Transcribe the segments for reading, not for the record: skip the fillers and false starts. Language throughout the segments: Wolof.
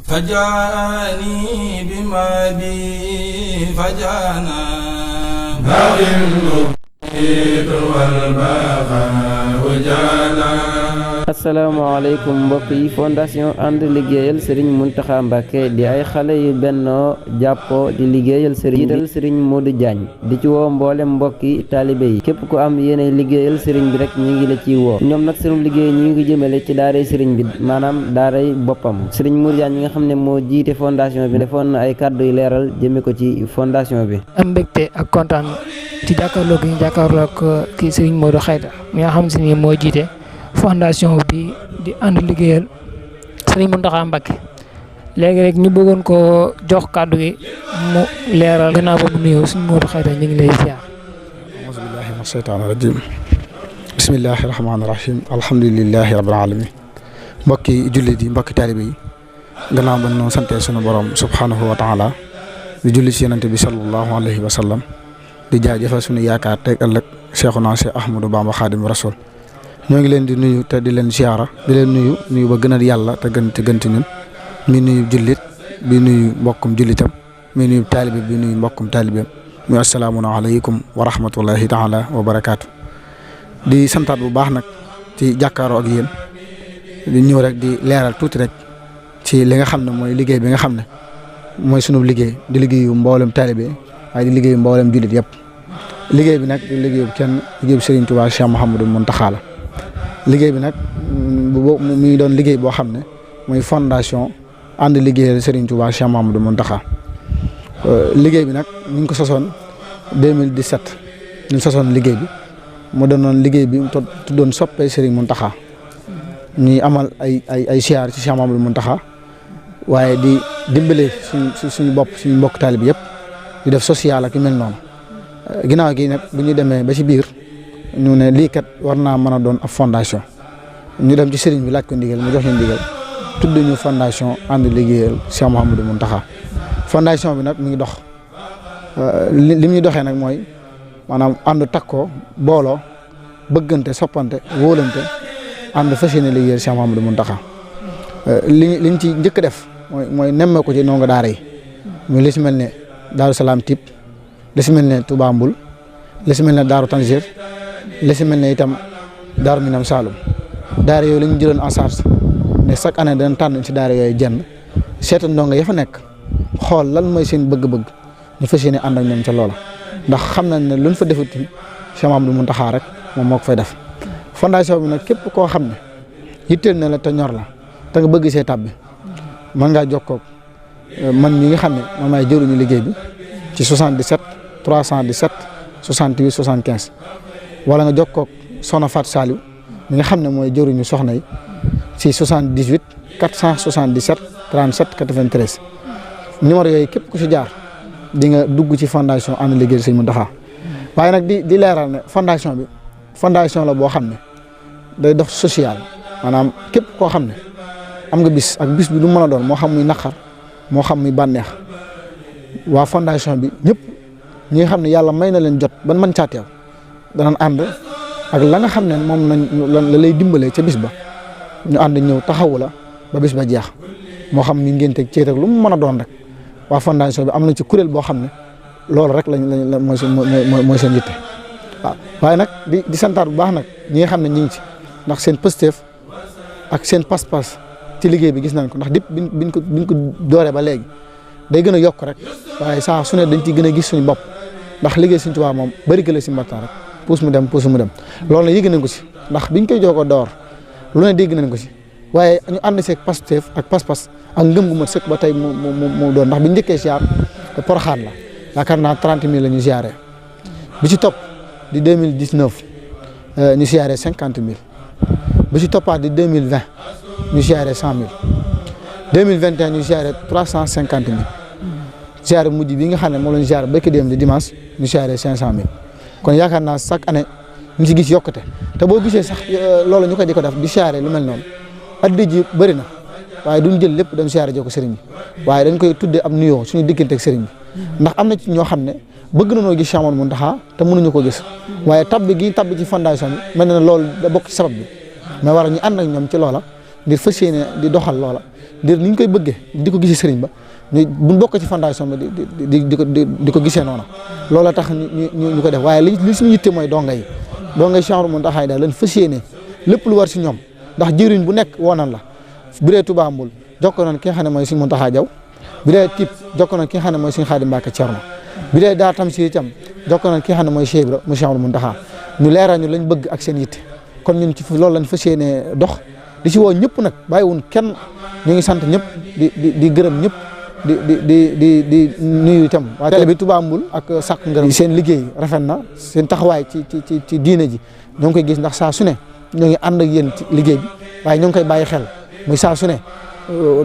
فجاني بما بي فجانا asalaamaaleykum mbokk yi fondation ànd liggéeyal Serigne Mountakha Mbacké di ay xale yu bennoo jàppoo di liggéeyal Serigne Modou Diagne di ci woo mboolem mbokki taalibe yi képp ku am yéene liggéeyal Serigne bi rek ñi ngi la ciy woo ñoom nag sunu liggéey ñi ngi jëmale ci daaray Serigne bi maanaam daaray boppam Serigne Modou Diagne ñi nga xam ne moo jiite fondation bi defoon na ay kàddu yu leeral jëme ko ci fondation bi. am mbégte ak kontaan ci jàkkaarloo gi ñu jàkkaarloo ak kii Serigne Modou Khayta mi nga xam si ni moo jiite fondation bi di ànd liggéeyal Serigne Mountakha Mbacké léegi rek ñu bëggoon koo jox kàddu gi mu leeral gannaaw ba mu nuyoo Serigne Modou Khayta ñu ngi lay ziar. auzu billahi mina shaytaani rajim bismillahi rahmaani rahim alhamdulillahi rabbil alamin mbokki jullit yi mbokki taalibe yi gannaaw ba ñu sante sunu borom subhanahu wa taala di julli ci yonent bi sallallahu alayhi wa sallam di jaajëfal sunu yaakaar tey ëllëg Cheikhuna Cheikh Ahmadou Bamba Khadim Rasoul ñoo ngi leen di nuyu te di leen ziara di leen nuyu ba gënal yàlla te gën ci ñun mi nuyu jullit bi nuyu mbokkum jullitam mi nuyu taalibe bi nuyu mbokkum taalibeem muy assalaamu aleykum wa rahmatullahi taala wa barakaatu. di santaat bu baax nag ci jàkkaaroo ak yéen di ñëw rek di leeral tuuti rek ci li nga xam ne mooy liggéey bi nga xam ne mooy sunu liggéey di liggéeyu mboolem taalibe waaye di liggéeyu mboolem jullit yëpp liggéey bi nag di liggéeyu kenn liggéeyu Serigne Touba Cheikh Mouhamadou Mountakha la liggéey bi nag mu ngi doon liggéey boo xam ne mooy fondation ànd liggéeyal Serigne Touba Cheikh Mouhamadou Mountakha liggéey bi nag ñu ngi ko sosoon 2017 ñu sosoon liggéey bi mu doonoon liggéey bi tuddoon soppee Serigne Mountakha ñuy amal ay siyaar ci Cheikh Mouhamadou Mountakha waaye di dimbale suñu bopp suñu mbokk taalib yëpp di def social ak yu mel noonu ginnaaw gi nag bu ñu demee ba ci biir ñu ne lii kat war naa mën a doon ab fondation ñu dem ci sëriñ bi laaj ko ndigal mu jox ñu ndigal tudd ñu fondation ànd liggéeyal Cheikh Mouhamadou Mountakha fondation bi nag mu ngi dox li muy doxee nag mooy maanaam ànd takkoo booloo bëggante soppante wóolante ànd fas yéene liggéeyal Cheikh Mouhamadou Mountakha liñ ci njëkk def mooy nemmee ko ci ndongo daara yi muy li si mel ne Daaru Salaam Typ li si mel ne Touba Mboul li si mel ne Daaru Tanzir li si mel ne itam Daaru Minam Saloum daara yooyu la ñu jëloon en charge ne chaque année danañ tànn ci daara yooyu jenn seetal ndongo ya fa nekk xool lan mooy seen bëgg-bëgg ñu fas yéene ànd ak ñoom ca loola ndax xam nañ ne luñ fa defati Cheikh Mouhamadou Mountakha rek moom moo ko fay def fondation bi nag képp koo xam ne yitteel na la te ñor la te nga bëgg see tàbbi mën ngaa jokkoo man mi nga xam ne moom maay jëruñu liggéey bi ci 77 317 68 75 wala nga jokkoo Soxna Fatou Saliou mi nga xam ne mooy jëruñu soxna yi ci 78 477 37 93 numéro yooyu képp ku ci jaar di nga dugg ci fondation ànd liggéeyal Serigne Mountakha waaye nag di leeral ne fondation bi fondation la boo xam ne day dox social maanaam képp koo xam ne am nga bis ak bis bi du mën a doon moo xam muy naqar moo xam muy bànneex waa fondation bi ñëpp ñi nga xam ne yàlla may na leen jot ban mën caa teew danañ ànd ak la nga xam ne moom la lay dimbalee ca bis ba ñu ànd ñëw taxawu la ba bis ba jeex moo xam mi ngénteeg ceet ak lu mu mën a doon rek waa fondation bi am na ci kuréel boo xam ne loolu rek lañ mooy seen yitte waaw waaye nag di santaat bu baax nag ñi nga xam ne ñu ngi ci ndax seen pësteef ak seen pas-pas ci liggéey bi gis nañ ko ndax dip biñ ko dooree ba léegi day gën a yokk rek waaye saa su ne dañ ciy gën a gis suñu bopp ndax liggéey Sëriñ Tuubaa moom bëri la si mbartaan rek puus mu dem loolu la yëg nañ ko si ndax biñ koy jooko door lu ne dégg nañ ko si waaye ñu ànd seeg pasteef ak pas-pas ak ngëm gu mat sëkk ba tey mu doon ndax biñ njëkkee siyaar Poroxaan la yaakaar naa 30 000 la ñu siyaaree bi ci topp di 2019 ñu siyaaree 50 000 bi ci toppaat di 2020 ñu siyaaree 100 000 2021 ñu siyaaree 350 000 siyaare mujj bi nga xam ne moom la ñu siyaare ba dem di dimanche ñu siyaaree 500 000 kon yaakaar naa chaque année ñu ci gis yokkute te boo gisee sax loolu ñu ko di ko def di siyaare lu mel noonu addi ji bëri na waaye duñ jël lépp dem siyaare joko sëriñ bi waaye dañ koy tuddee am nuyoo suñu diggante ak sëriñ bi ndax am na ci ñoo xam ne bëgg na noo gis Cheikh Mouhamadou Mountakha te mënuñu ko gis waaye tabbi gi tabbi ci fondation bi mel na loolu da bokk ci sabab bi mais war a ñu ànd ak ñoom ci loola ngir fas yéene di doxal loola dir ni ñu koy bëggee di ko gisee sëriñ ba buñ bokk ci fondation ba di ko gisee noonu loola tax ñu ko def waaye li suñu yitte mooy donga yi Cheikh Mountakha daal lañ fas yéene lépp lu war si ñoom ndax jëriñ bu nekk woonan la bu dee Touba Mboul jokko nañ ki nga xam ne mooy suñu Mountakha Diaw bu dee Tip jokko nañ ki nga xam ne mooy suñu Khadim Mbacke Thierno bu dee Daar Tamsir itam jokko nañ ki nga xam ne mooy Cheikh Ibra mu Cheikh Mountakha ñu leeral ñu lañ bëgg ak seen yitte kon ñun ci loolu lañ fas yéene dox di si woo ñëpp nag bàyyiwun kenn ñu ngi sant ñëpp di gërëm ñëpp di nuyu itam waa télé bi Touba Mboul ak sàkk ngërëm seen liggéey rafet na seen taxawaay ci diine ji ñoo ngi koy gis ndax saa su ne ñoo ngi ànd ak yéen ci liggéey bi waaye ñoo ngi koy bàyyi xel muy saa su ne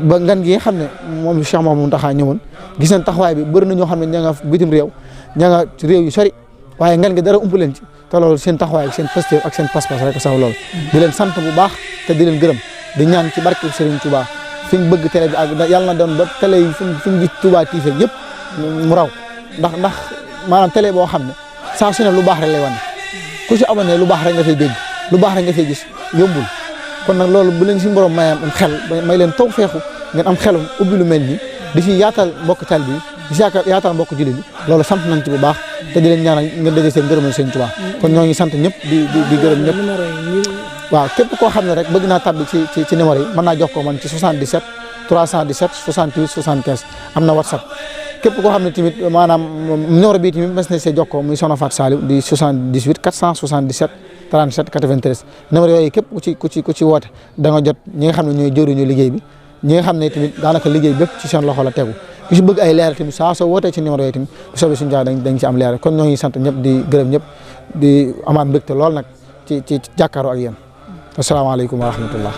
ba ngan gi nga xam ne moom la Cheikh Mouhamadou Mountakha ñëwoon gis nañ taxawaay bi bëri na ñoo xam ne ña nga bitim réew ña nga réew yu sori waaye ngan gi dara ump leen ci te loolu seen taxawaay ak seen pastéef ak seen pas-pas rek sax loolu di leen sant bu baax te di leen gërëm di ñaan ci barke Serigne Touba fi ñu bëgg télé bi ak yàlla na doon ba télé yi fi ñu gis Touba TV yëpp mu raw ndax maanaam télé boo xam ne saa su ne lu baax rek lay wane ku ci abonné lu baax rek nga fay dégg lu baax rek nga fay gis yombul kon nag loolu bu leen suñu borom mayam am xel may leen taw feexu ngeen am xelum ubbi lu mel nii di ci yaatal mbokk tal bi di ci yaatal mbokk jullit bi loolu sant nañ ci bu baax te di leen ñaanal nga daje seen ngërëmal Sëñ Tuubaa kon ñoo ngi sant ñëpp di gërëm ñëpp waaw képp koo xam ne rek bëgg naa tabbi ci numéro yi mën naa jox ko man ci 77 317 68 75 am na WhatsApp képp koo xam ne tamit maanaam numéro bii tamit mas na see jokkoo muy Soxna Fatou Saliou di 78 477 37 93 numéro yooyu képp ku ci woote da nga jot ñi nga xam ne ñooy jëriñu liggéey bi ñi nga xam ne tamit daanaka liggéey bépp ci seen loxo la tegu ku ci bëgg ay leeral tamit saa soo wootee ci numéro yooyu tamit bu soobee suñu jaar dañ ci am leeral kon ñoo ngi sant ñëpp di gërëm ñëpp di amaat mbégte lool nag ci jàkkaaroo ak yéen asalaamaaleykum wa rahmatullah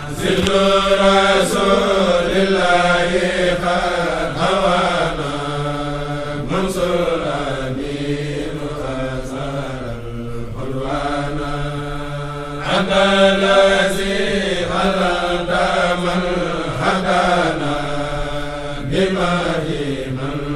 الذي خلق من هدانا بما من